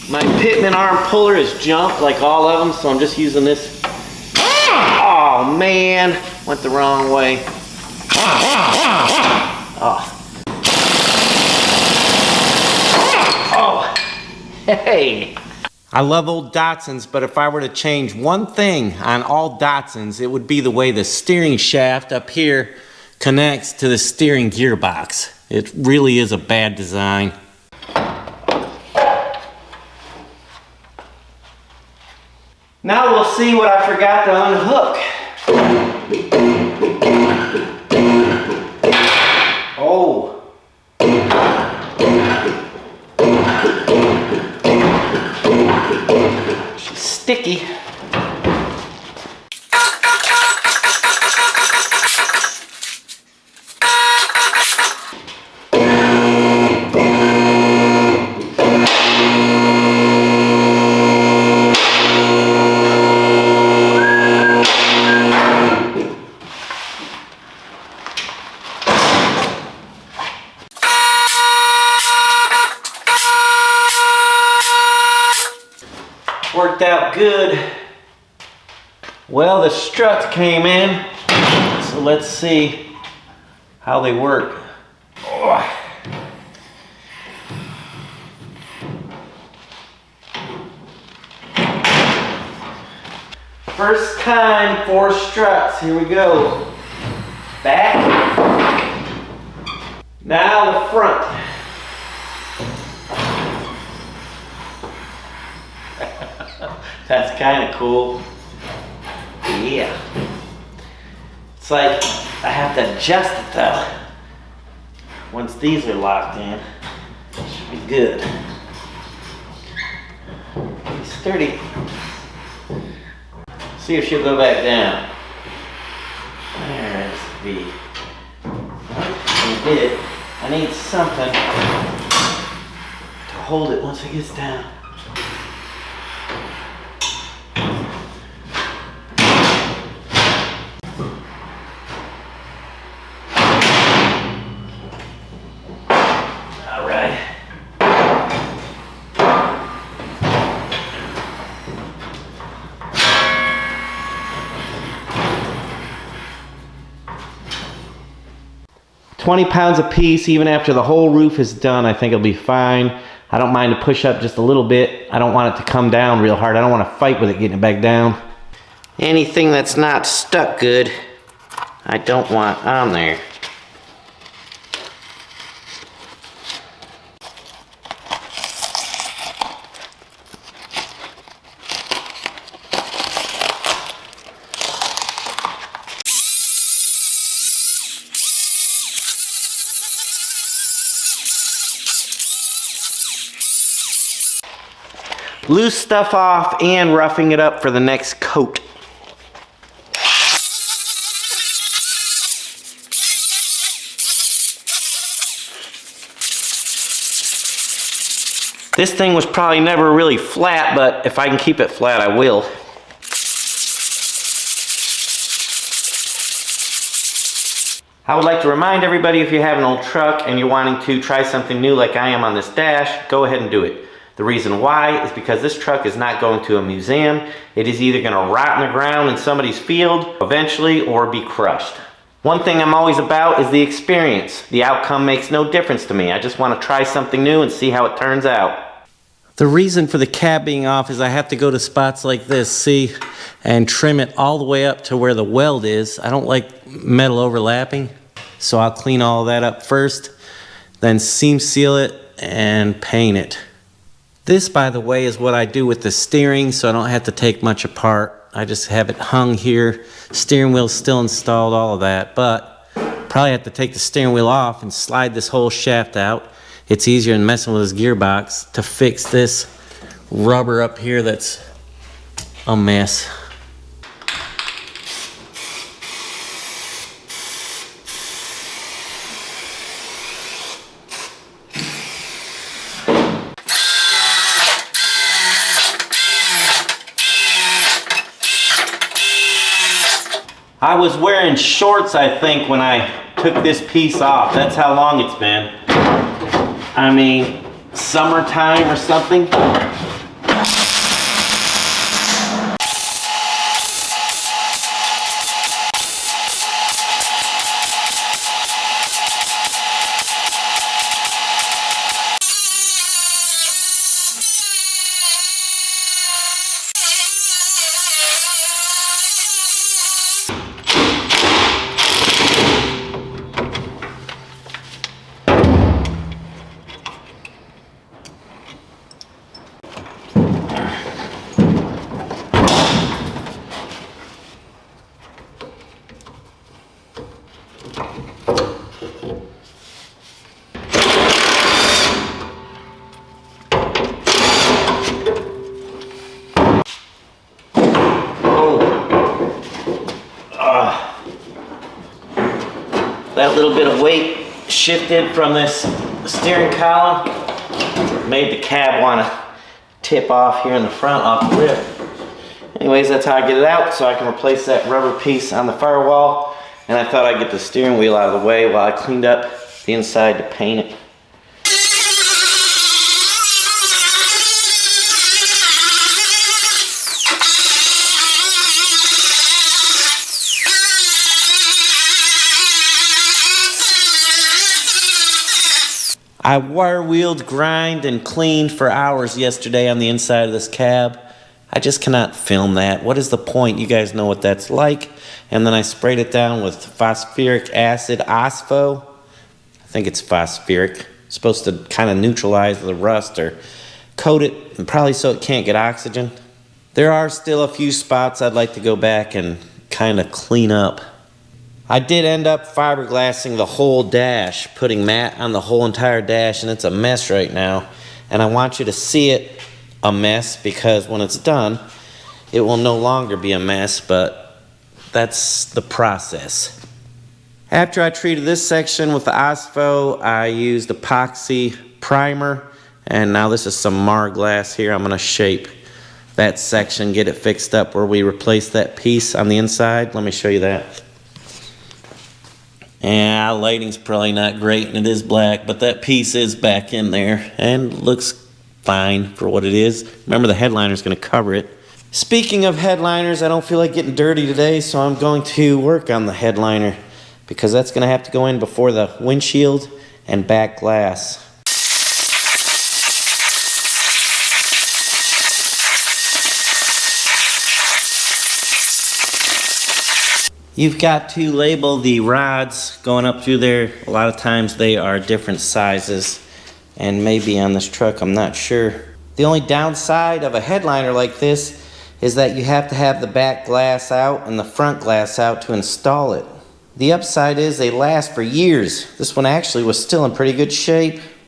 My Pitman arm puller is junk, like all of them, so I'm just using this. Oh man, went the wrong way. Oh, hey. I love old Datsuns, but if I were to change one thing on all Datsuns, it would be the way the steering shaft up here connects to the steering gearbox. It really is a bad design. Now we'll see what I forgot to unhook. Oh. She's sticky. Worked out good. Well, the struts came in, so let's see how they work. Oh. First time for struts. Here we go. Back. Now the front. That's kind of cool. Yeah. It's like I have to adjust it though. Once these are locked in, it should be good. Be sturdy. See if she'll go back down. There's the. Well, we did. I need something to hold it once it gets down. All right. £20 a piece, even after the whole roof is done, I think it'll be fine. I don't mind to push up just a little bit. I don't want it to come down real hard. I don't want to fight with it getting it back down. Anything that's not stuck good, I don't want on there. Loose stuff off and roughing it up for the next coat. This thing was probably never really flat, but if I can keep it flat, I will. I would like to remind everybody, if you have an old truck and you're wanting to try something new like I am on this dash, go ahead and do it. The reason why is because this truck is not going to a museum. It is either going to rot in the ground in somebody's field eventually or be crushed. One thing I'm always about is the experience. The outcome makes no difference to me. I just want to try something new and see how it turns out. The reason for the cab being off is I have to go to spots like this, see, and trim it all the way up to where the weld is. I don't like metal overlapping, so I'll clean all that up first, then seam seal it and paint it. This, by the way, is what I do with the steering, so I don't have to take much apart. I just have it hung here. Steering wheel's still installed, all of that, but probably have to take the steering wheel off and slide this whole shaft out. It's easier than messing with this gearbox to fix this rubber up here that's a mess. I was wearing shorts, I think, when I took this piece off. That's how long it's been. I mean, summertime or something. That little bit of weight shifted from this steering column, made the cab want to tip off here in the front off the rib. Anyways, that's how I get it out, so I can replace that rubber piece on the firewall. And I thought I'd get the steering wheel out of the way while I cleaned up the inside to paint it. I wire wheeled, grind, and cleaned for hours yesterday on the inside of this cab. I just cannot film that. What is the point? You guys know what that's like. And then I sprayed it down with phosphoric acid, OSPHO. I think it's phosphoric. It's supposed to kind of neutralize the rust or coat it, and probably so it can't get oxygen. There are still a few spots I'd like to go back and kind of clean up. I did end up fiberglassing the whole dash, putting matte on the whole entire dash, and it's a mess right now. And I want you to see it a mess, because when it's done, it will no longer be a mess, but that's the process. After I treated this section with the OSPHO, I used epoxy primer, and now this is some Marglass here. I'm gonna shape that section, get it fixed up where we replace that piece on the inside. Let me show you that. Yeah, lighting's probably not great and it is black, but that piece is back in there and looks fine for what it is. Remember, the headliner's going to cover it. Speaking of headliners, I don't feel like getting dirty today, so I'm going to work on the headliner because that's going to have to go in before the windshield and back glass. You've got to label the rods going up through there. A lot of times they are different sizes, and maybe on this truck, I'm not sure. The only downside of a headliner like this is that you have to have the back glass out and the front glass out to install it. The upside is they last for years. This one actually was still in pretty good shape.